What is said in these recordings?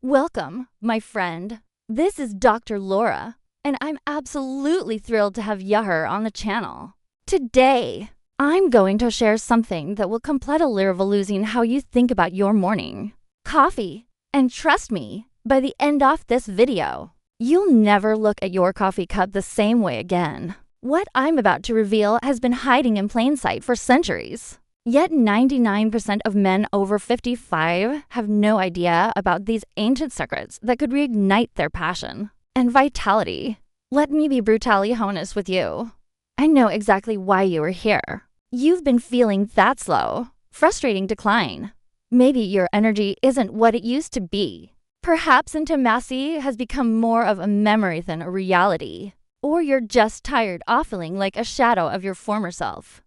Welcome, my friend. This is Dr. Laura, and I'm absolutely thrilled to have Yahar on the channel. Today, I'm going to share something that will completely revolutionize how you think about your morning. Coffee. And trust me, by the end of this video, you'll never look at your coffee cup the same way again. What I'm about to reveal has been hiding in plain sight for centuries. Yet 99% of men over 55 have no idea about these ancient secrets that could reignite their passion and vitality. Let me be brutally honest with you. I know exactly why you are here. You've been feeling that slow, frustrating decline. Maybe your energy isn't what it used to be. Perhaps intimacy has become more of a memory than a reality. Or you're just tired of feeling like a shadow of your former self.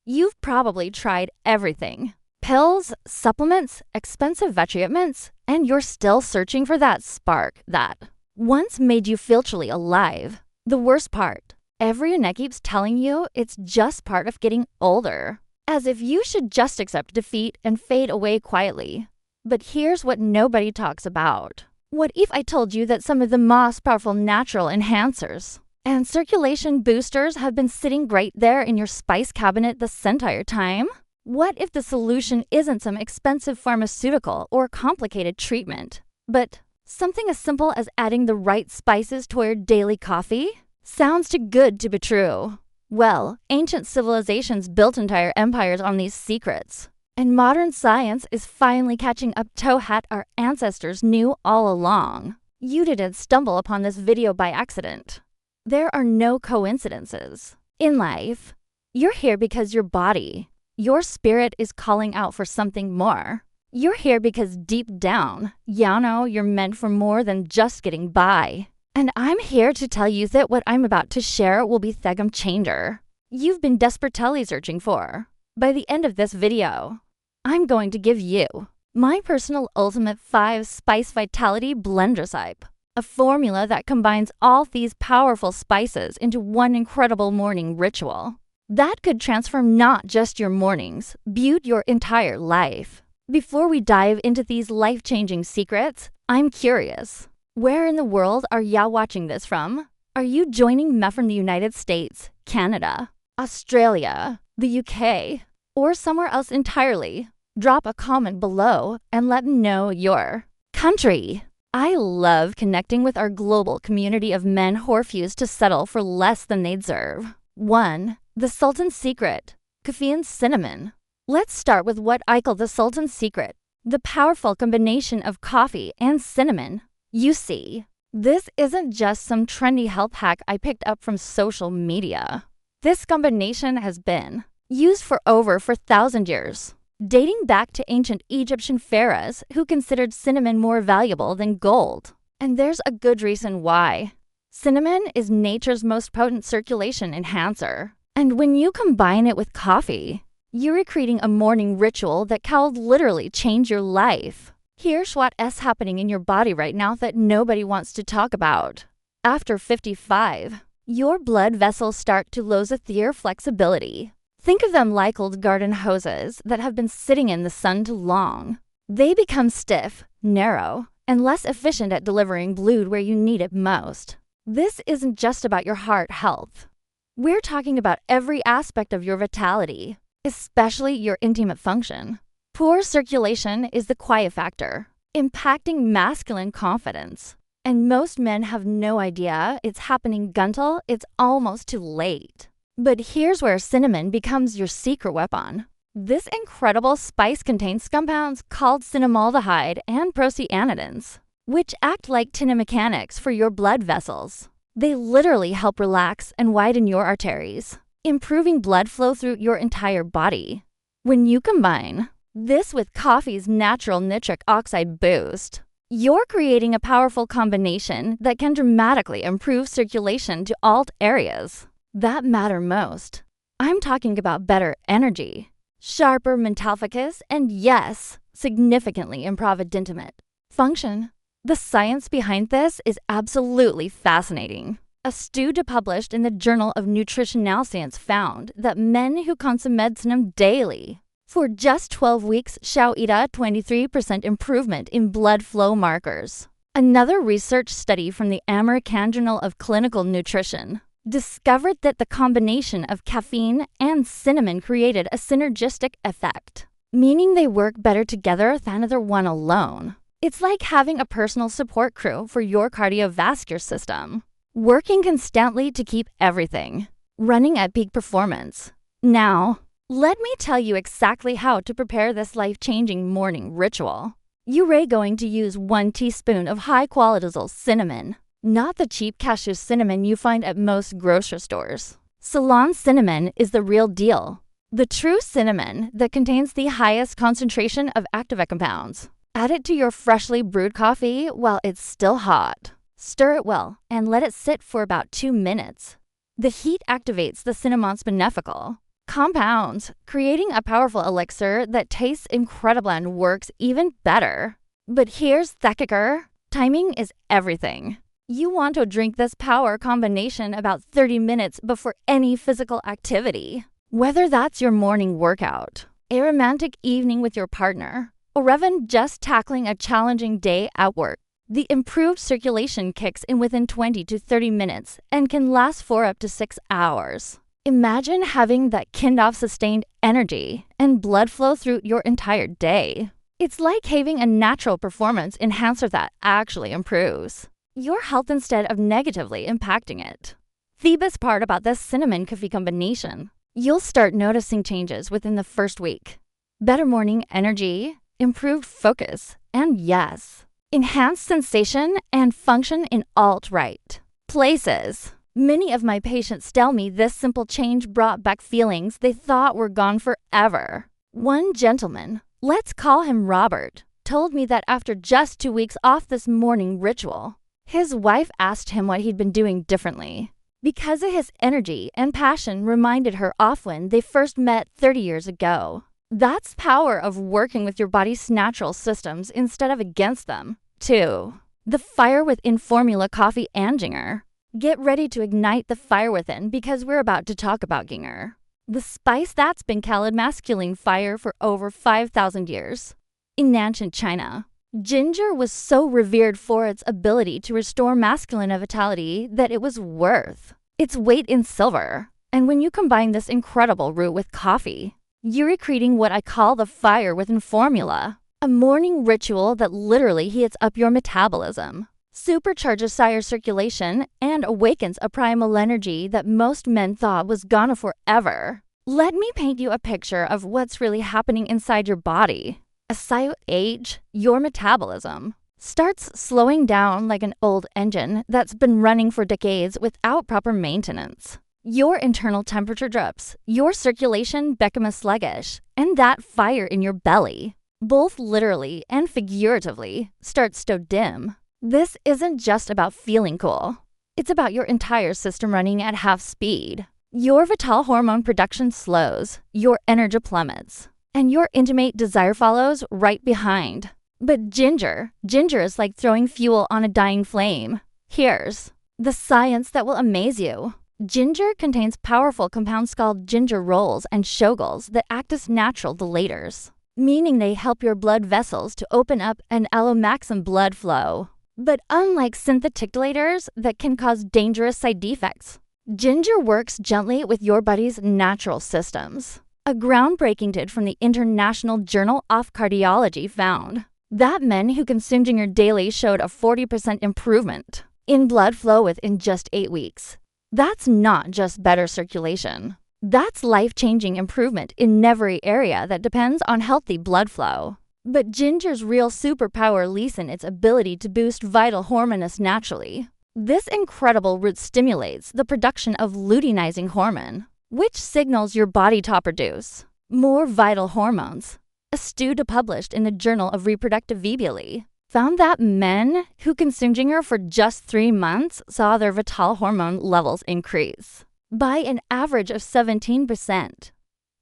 You've probably tried everything. Pills, supplements, expensive treatments, and you're still searching for that spark that once made you feel truly alive. The worst part, everyone keeps telling you it's just part of getting older, as if you should just accept defeat and fade away quietly. But here's what nobody talks about. What if I told you that some of the most powerful natural enhancers and circulation boosters have been sitting right there in your spice cabinet this entire time? What if the solution isn't some expensive pharmaceutical or complicated treatment, but something as simple as adding the right spices to your daily coffee? Sounds too good to be true. Well, ancient civilizations built entire empires on these secrets, and modern science is finally catching up to what our ancestors knew all along. You didn't stumble upon this video by accident. There are no coincidences in life. You're here because your body, your spirit is calling out for something more. You're here because deep down, you know you're meant for more than just getting by. And I'm here to tell you that what I'm about to share will be the game changer you've been desperately searching for. By the end of this video, I'm going to give you my personal ultimate 5 spice vitality blend recipe. A formula that combines all these powerful spices into one incredible morning ritual that could transform not just your mornings, but your entire life. Before we dive into these life-changing secrets, I'm curious. Where in the world are ya watching this from? Are you joining me from the United States, Canada, Australia, the UK, or somewhere else entirely? Drop a comment below and let me know your country. I love connecting with our global community of men who refuse to settle for less than they deserve. 1. The Sultan's Secret. Coffee and cinnamon. Let's start with what I call the Sultan's Secret. The powerful combination of coffee and cinnamon. You see, this isn't just some trendy health hack I picked up from social media. This combination has been used for over 4,000 years. Dating back to ancient Egyptian pharaohs who considered cinnamon more valuable than gold. And there's a good reason why. Cinnamon is nature's most potent circulation enhancer. And when you combine it with coffee, you're creating a morning ritual that can literally change your life. Here's what's happening in your body right now that nobody wants to talk about. After 55, your blood vessels start to lose their flexibility. Think of them like old garden hoses that have been sitting in the sun too long. They become stiff, narrow, and less efficient at delivering blood where you need it most. This isn't just about your heart health. We're talking about every aspect of your vitality, especially your intimate function. Poor circulation is the quiet factor, impacting masculine confidence. And most men have no idea it's happening until it's almost too late. But here's where cinnamon becomes your secret weapon. This incredible spice contains compounds called cinnamaldehyde and procyanidins, which act like mechanics for your blood vessels. They literally help relax and widen your arteries, improving blood flow through your entire body. When you combine this with coffee's natural nitric oxide boost, you're creating a powerful combination that can dramatically improve circulation to all areas that matter most. I'm talking about better energy, sharper mental focus, and yes, significantly improved intimate function. The science behind this is absolutely fascinating. A study published in the Journal of Nutritional Science found that men who consume cinnamon daily For just 12 weeks, Xiaoida 23% improvement in blood flow markers. Another research study from the American Journal of Clinical Nutrition discovered that the combination of caffeine and cinnamon created a synergistic effect, meaning they work better together than either one alone. It's like having a personal support crew for your cardiovascular system, working constantly to keep everything running at peak performance. Now, let me tell you exactly how to prepare this life-changing morning ritual. You're going to use 1 teaspoon of high-quality cinnamon, not the cheap cashew cinnamon you find at most grocery stores. Ceylon cinnamon is the real deal, the true cinnamon that contains the highest concentration of active compounds. Add it to your freshly brewed coffee while it's still hot. Stir it well and let it sit for about 2 minutes. The heat activates the cinnamon's beneficial compounds, creating a powerful elixir that tastes incredible and works even better. But here's the kicker. Timing is everything. You want to drink this power combination about 30 minutes before any physical activity. Whether that's your morning workout, a romantic evening with your partner, or even just tackling a challenging day at work, the improved circulation kicks in within 20 to 30 minutes and can last for up to 6 hours. Imagine having that kind of sustained energy and blood flow through your entire day. It's like having a natural performance enhancer that actually improves your health instead of negatively impacting it. The best part about this cinnamon coffee combination, you'll start noticing changes within the first week. Better morning energy, improved focus, and yes, enhanced sensation and function in all right places. Many of my patients tell me this simple change brought back feelings they thought were gone forever. One gentleman, let's call him Robert, told me that after just 2 weeks off this morning ritual, his wife asked him what he'd been doing differently, because of his energy and passion reminded her of when they first met 30 years ago. That's the power of working with your body's natural systems instead of against them. 2. The fire within formula coffee and ginger. Get ready to ignite the fire within because we're about to talk about ginger, the spice that's been called masculine fire for over 5,000 years. In ancient China, ginger was so revered for its ability to restore masculine vitality that it was worth its weight in silver. And when you combine this incredible root with coffee, you're creating what I call the fire within formula, a morning ritual that literally heats up your metabolism, supercharges your circulation, and awakens a primal energy that most men thought was gone forever. Let me paint you a picture of what's really happening inside your body. As you age, your metabolism starts slowing down like an old engine that's been running for decades without proper maintenance. Your internal temperature drops, your circulation becomes sluggish, and that fire in your belly, both literally and figuratively, starts to dim. This isn't just about feeling cool. It's about your entire system running at half speed. Your vital hormone production slows, your energy plummets, and your intimate desire follows right behind. But ginger is like throwing fuel on a dying flame. Here's the science that will amaze you. Ginger contains powerful compounds called gingerols and shoguls that act as natural dilators, meaning they help your blood vessels to open up and allow maximum blood flow. But unlike synthetic dilators that can cause dangerous side effects, ginger works gently with your body's natural systems. A groundbreaking study from the International Journal of Cardiology found that men who consumed ginger daily showed a 40% improvement in blood flow within just 8 weeks. That's not just better circulation. That's life-changing improvement in every area that depends on healthy blood flow. But ginger's real superpower lies in its ability to boost vital hormones naturally. This incredible root stimulates the production of luteinizing hormone, which signals your body to produce more vital hormones. A study published in the Journal of Reproductive Biology found that men who consumed ginger for just 3 months saw their vital hormone levels increase by an average of 17%.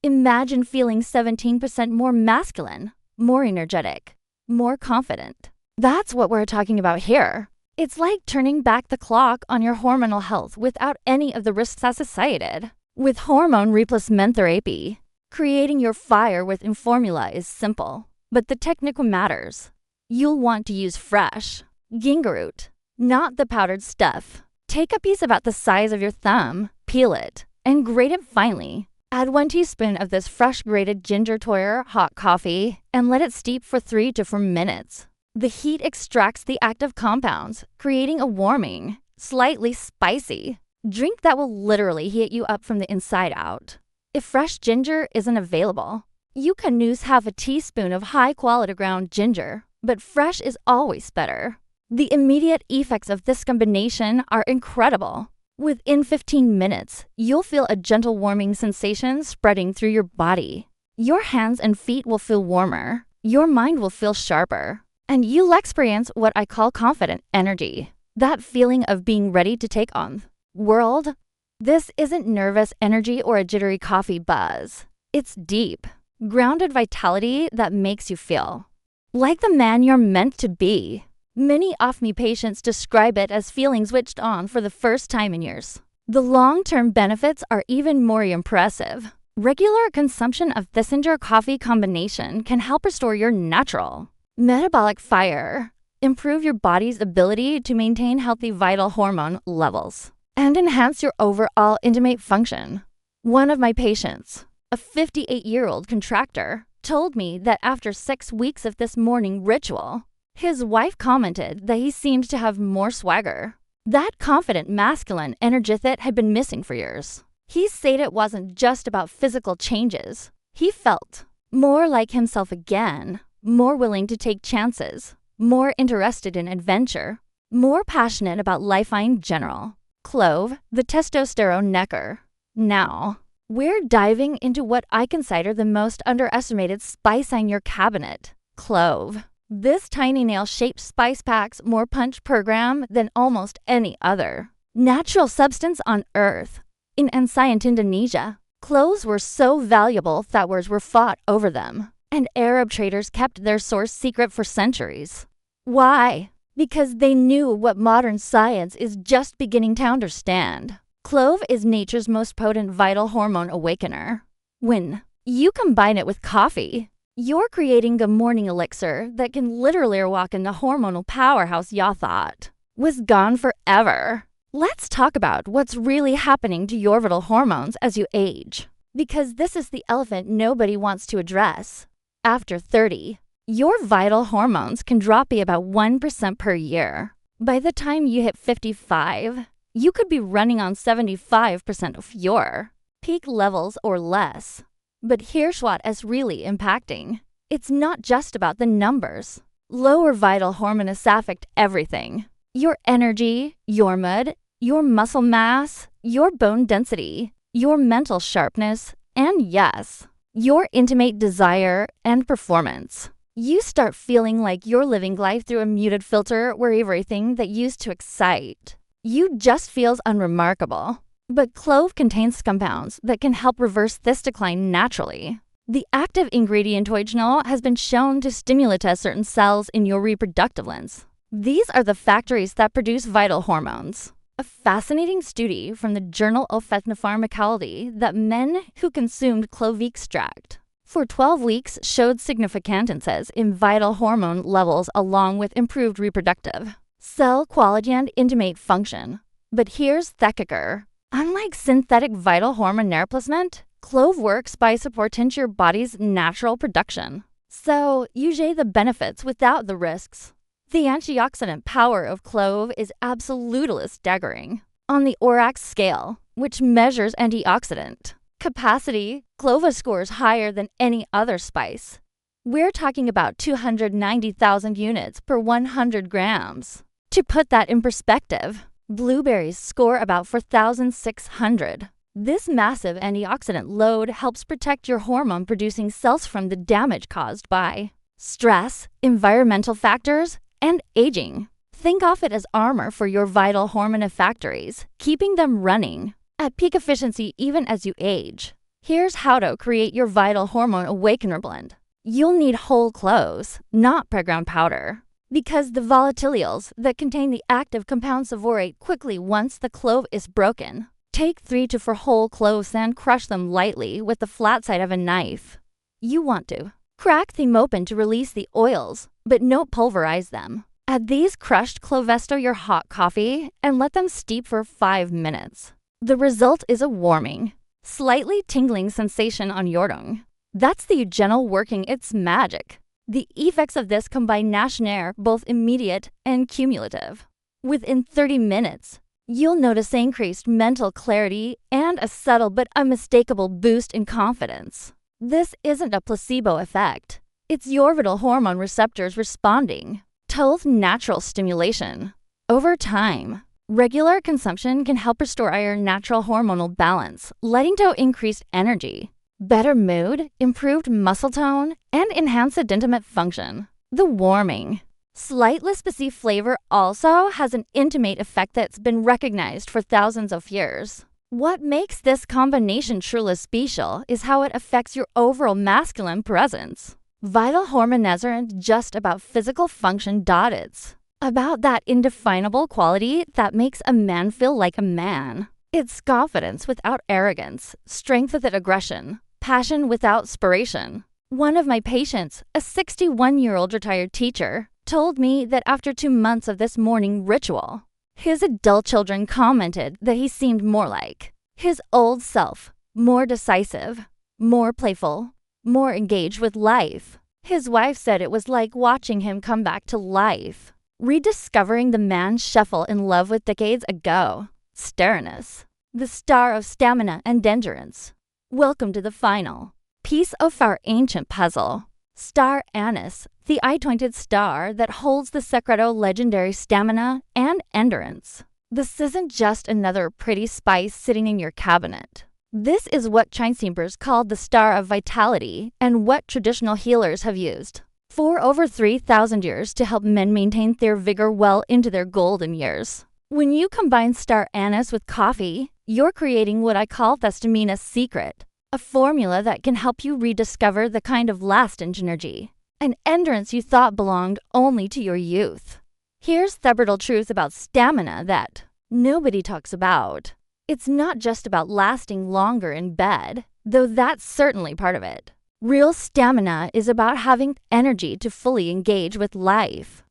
Imagine feeling 17% more masculine, more energetic, more confident. That's what we're talking about here. It's like turning back the clock on your hormonal health without any of the risks associated. With hormone replacement therapy, Creating your fire with formula is simple, but the technique matters. You'll want to use fresh ginkgo root, not the powdered stuff. Take a piece about the size of your thumb, peel it, and grate it finely. Add 1 teaspoon of this fresh grated ginger to your hot coffee and let it steep for 3 to 4 minutes. The heat extracts the active compounds, creating a warming, slightly spicy drink that will literally heat you up from the inside out. If fresh ginger isn't available, you can use half a teaspoon of high-quality ground ginger, but fresh is always better. The immediate effects of this combination are incredible. Within 15 minutes, you'll feel a gentle warming sensation spreading through your body. Your hands and feet will feel warmer, your mind will feel sharper, and you'll experience what I call confident energy. That feeling of being ready to take on the world. This isn't nervous energy or a jittery coffee buzz. It's deep, grounded vitality that makes you feel like the man you're meant to be. Many OFMI patients describe it as feeling switched on for the first time in years. The long-term benefits are even more impressive. Regular consumption of this ginger coffee combination can help restore your natural metabolic fire, improve your body's ability to maintain healthy vital hormone levels, and enhance your overall intimate function. One of my patients, a 58-year-old contractor, told me that after 6 weeks of this morning ritual, his wife commented that he seemed to have more swagger. That confident, masculine energy that had been missing for years. He said it wasn't just about physical changes. He felt more like himself again, more willing to take chances, more interested in adventure, more passionate about life in general. Clove, the testosterone necker. Now, we're diving into what I consider the most underestimated spice in your cabinet, clove. This tiny nail-shaped spice packs more punch per gram than almost any other natural substance on Earth. In ancient Indonesia, cloves were so valuable that wars were fought over them, and Arab traders kept their source secret for centuries. Why? Because they knew what modern science is just beginning to understand. Clove is nature's most potent vital hormone awakener. When you combine it with coffee, you're creating a morning elixir that can literally walk in the hormonal powerhouse y'all thought was gone forever. Let's talk about what's really happening to your vital hormones as you age, because this is the elephant nobody wants to address. After 30, your vital hormones can drop by about 1% per year. By the time you hit 55, you could be running on 75% of your peak levels or less. But here's what is really impacting. It's not just about the numbers. Lower vital hormones affect everything. Your energy, your mood, your muscle mass, your bone density, your mental sharpness, and yes, your intimate desire and performance. You start feeling like you're living life through a muted filter where everything that used to excite you just feels unremarkable. But clove contains compounds that can help reverse this decline naturally. The active ingredient oignol has been shown to stimulate certain cells in your reproductive glands. These are the factories that produce vital hormones. A fascinating study from the Journal of Ethnopharmacology that men who consumed clove extract for 12 weeks showed significant increases in vital hormone levels along with improved reproductive cell quality and intimate function. But here's the kicker. Unlike synthetic vital hormone replacement, clove works by supporting your body's natural production. So you get the benefits without the risks. The antioxidant power of clove is absolutely staggering. On the ORAC scale, which measures antioxidant capacity, clove scores higher than any other spice. We're talking about 290,000 units per 100 grams. To put that in perspective, blueberries score about 4,600. This massive antioxidant load helps protect your hormone-producing cells from the damage caused by stress, environmental factors, and aging. Think of it as armor for your vital hormone factories, keeping them running at peak efficiency even as you age. Here's how to create your vital hormone awakener blend. You'll need whole cloves, not pre-ground powder, because the volatiles that contain the active compounds evaporate quickly once the clove is broken. Take 3 to 4 whole cloves and crush them lightly with the flat side of a knife. You want to crack them open to release the oils, but don't pulverize them. Add these crushed cloves to your hot coffee and let them steep for 5 minutes. The result is a warming, slightly tingling sensation on your tongue. That's the eugenol working its magic. The effects of this combination are both immediate and cumulative. Within 30 minutes, you'll notice increased mental clarity and a subtle but unmistakable boost in confidence. This isn't a placebo effect. It's your vital hormone receptors responding. Total natural stimulation. Over time, regular consumption can help restore your natural hormonal balance, leading to increased energy, better mood, improved muscle tone, and enhanced intimate function. The warming, slightly spicy flavor also has an intimate effect that's been recognized for thousands of years. What makes this combination truly special is how it affects your overall masculine presence. Vital hormones aren't just about physical function, it's about that indefinable quality that makes a man feel like a man. It's confidence without arrogance, strength without aggression, passion without aspiration. One of my patients, a 61-year-old retired teacher, told me that after 2 months of this morning ritual, his adult children commented that he seemed more like his old self, more decisive, more playful, more engaged with life. His wife said it was like watching him come back to life, rediscovering the man shuffle in love with decades ago. Steranus, the star of stamina and endurance. Welcome to the final piece of our ancient puzzle. Star Anise, the eye-pointed star that holds the secreto legendary stamina and endurance. This isn't just another pretty spice sitting in your cabinet. This is what Chinese called the star of vitality and what traditional healers have used for over 3,000 years to help men maintain their vigor well into their golden years. When you combine star anise with coffee, you're creating what I call the stamina secret, a formula that can help you rediscover the kind of lasting energy, an endurance you thought belonged only to your youth. Here's the brutal truth about stamina that nobody talks about. It's not just about lasting longer in bed, though that's certainly part of it. Real stamina is about having energy to fully engage with life,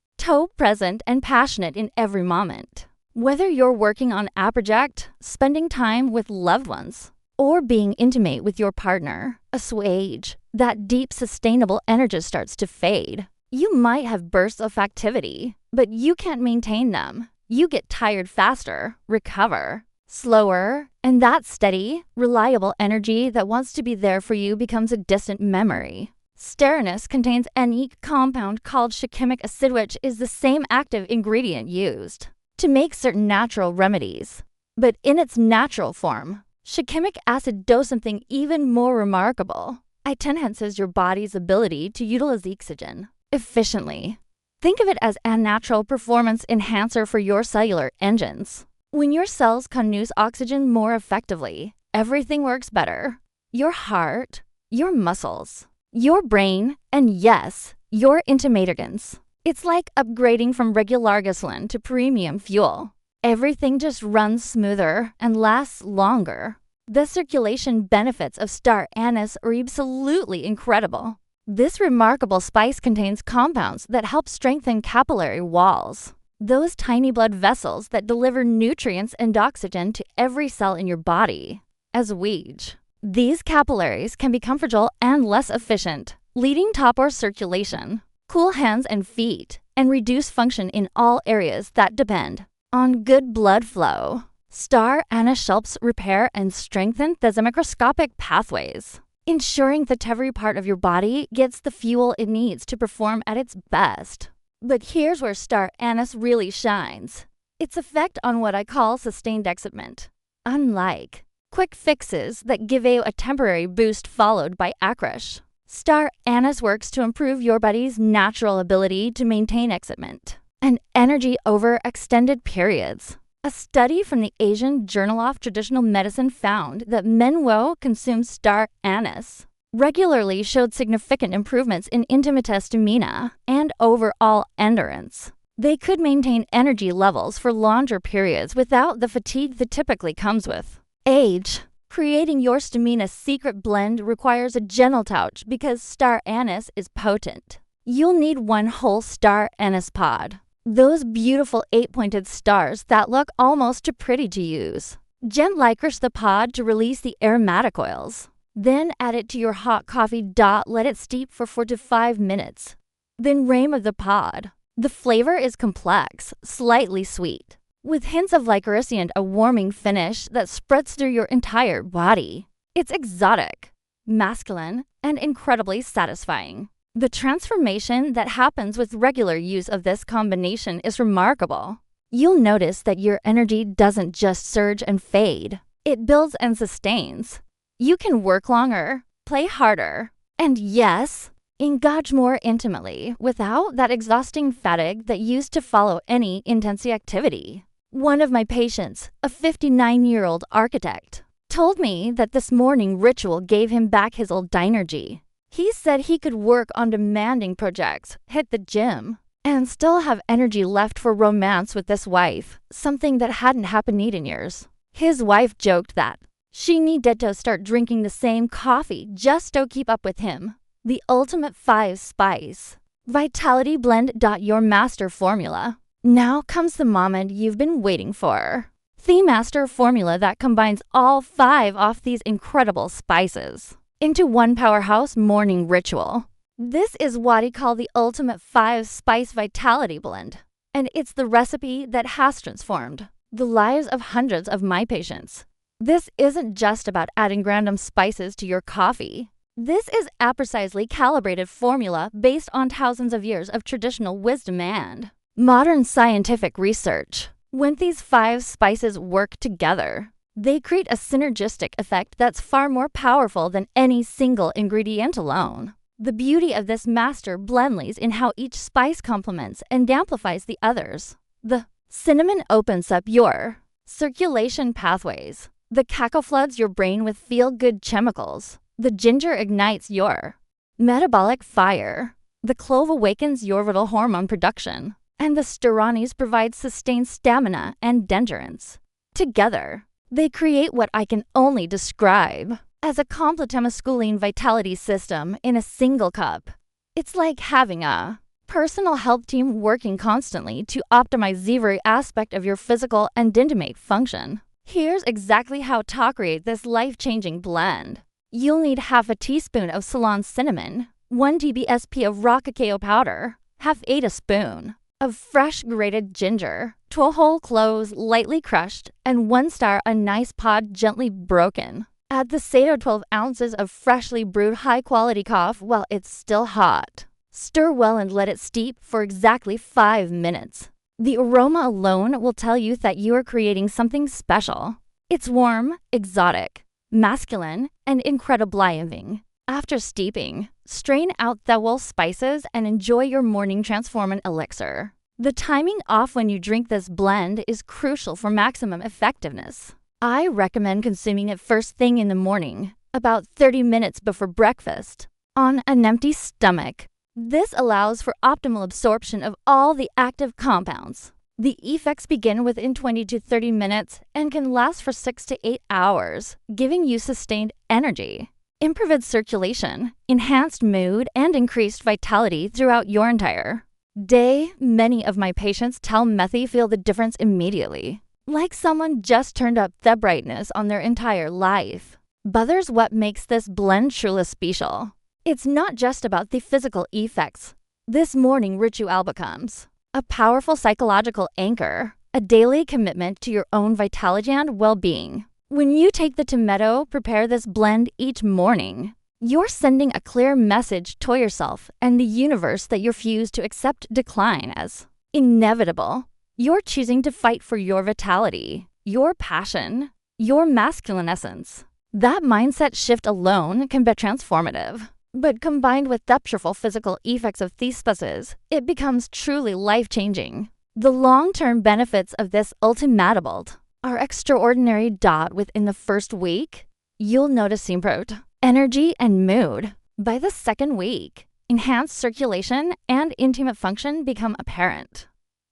present and passionate in every moment. Whether you're working on a project, spending time with loved ones, or being intimate with your partner, assuage, that deep, sustainable energy starts to fade. You might have bursts of activity, but you can't maintain them. You get tired faster, recover slower, and that steady, reliable energy that wants to be there for you becomes a distant memory. Steranus contains a unique compound called shikimic acid, which is the same active ingredient used to make certain natural remedies. But in its natural form, shikimic acid does something even more remarkable. It enhances your body's ability to utilize oxygen efficiently. Think of it as a natural performance enhancer for your cellular engines. When your cells can use oxygen more effectively, everything works better. Your heart, your muscles, your brain, and yes, your intimate organs. It's like upgrading from regular gasoline to premium fuel. Everything just runs smoother and lasts longer. The circulation benefits of star anise are absolutely incredible. This remarkable spice contains compounds that help strengthen capillary walls, those tiny blood vessels that deliver nutrients and oxygen to every cell in your body. As age, these capillaries can become fragile and less efficient, leading to poor circulation, cool hands and feet, and reduce function in all areas that depend on good blood flow. Star anise helps repair and strengthen the microscopic pathways, ensuring that every part of your body gets the fuel it needs to perform at its best. But here's where star anise really shines. Its effect on what I call sustained excitement. Unlike quick fixes that give you a temporary boost followed by a crash, star anise works to improve your body's natural ability to maintain excitement and energy over extended periods. A study from the Asian Journal of Traditional Medicine found that men who consumed star anise regularly showed significant improvements in intimate stamina and overall endurance. They could maintain energy levels for longer periods without the fatigue that typically comes with Age. Creating your stamina secret blend requires a gentle touch because star anise is potent. You'll need one whole star anise pod. Those beautiful 8-pointed stars that look almost too pretty to use. Gently crush the pod to release the aromatic oils. Then add it to your hot coffee. Let it steep for 4 to 5 minutes. Then ream of the pod. The flavor is complex, slightly sweet, with hints of licorice and a warming finish that spreads through your entire body. It's exotic, masculine, and incredibly satisfying. The transformation that happens with regular use of this combination is remarkable. You'll notice that your energy doesn't just surge and fade. It builds and sustains. You can work longer, play harder, and yes, engage more intimately without that exhausting fatigue that used to follow any intense activity. One of my patients, a 59-year-old architect, told me that this morning ritual gave him back his old energy. He said he could work on demanding projects, hit the gym, and still have energy left for romance with this wife, something that hadn't happened in years. His wife joked that she needed to start drinking the same coffee just to keep up with him. The ultimate 5-spice Vitality Blend. Your master formula. Now comes the moment you've been waiting for. The master formula that combines all 5 of these incredible spices into one powerhouse morning ritual. This is what I call the ultimate 5-spice vitality blend, and it's the recipe that has transformed the lives of hundreds of my patients. This isn't just about adding random spices to your coffee. This is a precisely calibrated formula based on thousands of years of traditional wisdom and modern scientific research. When these 5 spices work together, they create a synergistic effect that's far more powerful than any single ingredient alone. The beauty of this master blend lies in how each spice complements and amplifies the others. The cinnamon opens up your circulation pathways. The cacao floods your brain with feel-good chemicals. The ginger ignites your metabolic fire. The clove awakens your vital hormone production. And the sterones provide sustained stamina and endurance. Together, they create what I can only describe as a complete masculine vitality system in a single cup. It's like having a personal health team working constantly to optimize every aspect of your physical and intimate function. Here's exactly how to create this life-changing blend. You'll need half a teaspoon of Ceylon cinnamon, 1 TBSP of raw cacao powder, half a spoon of fresh grated ginger, 12 whole cloves lightly crushed, and 1 star anise pod gently broken. Add the 12 ounces of freshly brewed high-quality coffee while it's still hot. Stir well and let it steep for exactly 5 minutes. The aroma alone will tell you that you are creating something special. It's warm, exotic, masculine, and incredibly living. After steeping, strain out the whole spices and enjoy your morning transforming elixir. The timing off when you drink this blend is crucial for maximum effectiveness. I recommend consuming it first thing in the morning, about 30 minutes before breakfast, on an empty stomach. This allows for optimal absorption of all the active compounds. The effects begin within 20 to 30 minutes and can last for 6 to 8 hours, giving you sustained energy, improved circulation, enhanced mood, and increased vitality throughout your entire day. Many of my patients tell me they feel the difference immediately, like someone just turned up the brightness on their entire life. But there's what makes this blend truly special. It's not just about the physical effects. This morning ritual becomes a powerful psychological anchor, a daily commitment to your own vitality and well-being. When you take the tomato, prepare this blend each morning, you're sending a clear message to yourself and the universe that you refuse to accept decline as inevitable. You're choosing to fight for your vitality, your passion, your masculine essence. That mindset shift alone can be transformative. But combined with the powerful physical effects of these spices, it becomes truly life-changing. The long-term benefits of this ultimate blend are extraordinary. Within the first week, you'll notice improved energy and mood. By the second week, enhanced circulation and intimate function become apparent.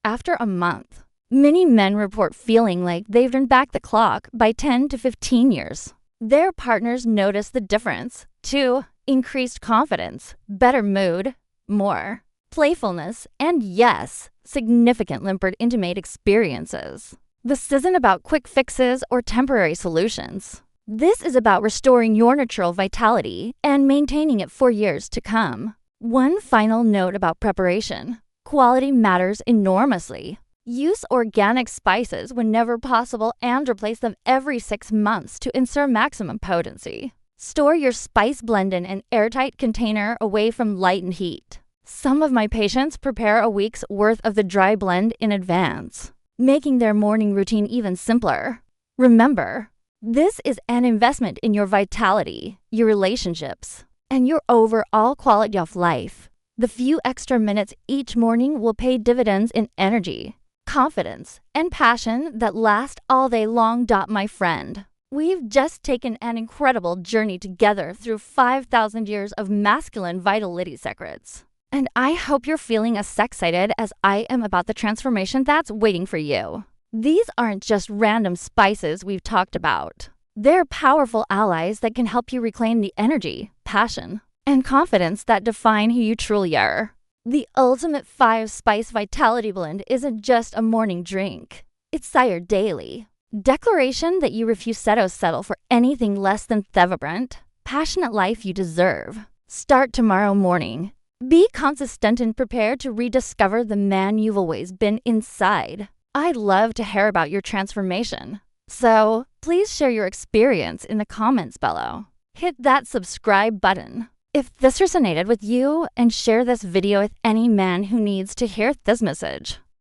After a month, Many men report feeling like they've turned back the clock by 10 to 15 years. Their partners notice the difference. 2. Increased confidence, better mood, more playfulness, and yes, significant limpid intimate experiences. This isn't about quick fixes or temporary solutions. This is about restoring your natural vitality and maintaining it for years to come. One final note about preparation. Quality matters enormously. Use organic spices whenever possible and replace them every 6 months to ensure maximum potency. Store your spice blend in an airtight container away from light and heat. Some of my patients prepare a week's worth of the dry blend in advance, making their morning routine even simpler. Remember, this is an investment in your vitality, your relationships, and your overall quality of life. The few extra minutes each morning will pay dividends in energy, confidence, and passion that last all day long. My friend, we've just taken an incredible journey together through 5,000 years of masculine vitality secrets. And I hope you're feeling as excited as I am about the transformation that's waiting for you. These aren't just random spices we've talked about. They're powerful allies that can help you reclaim the energy, passion, and confidence that define who you truly are. The ultimate 5-spice vitality blend isn't just a morning drink. It's sired daily. Declaration that you refuse to settle for anything less than the vibrant, passionate life you deserve. Start tomorrow morning. Be consistent and prepared to rediscover the man you've always been inside. I'd love to hear about your transformation. So please share your experience in the comments below. Hit that subscribe button if this resonated with you, and share this video with any man who needs to hear this message.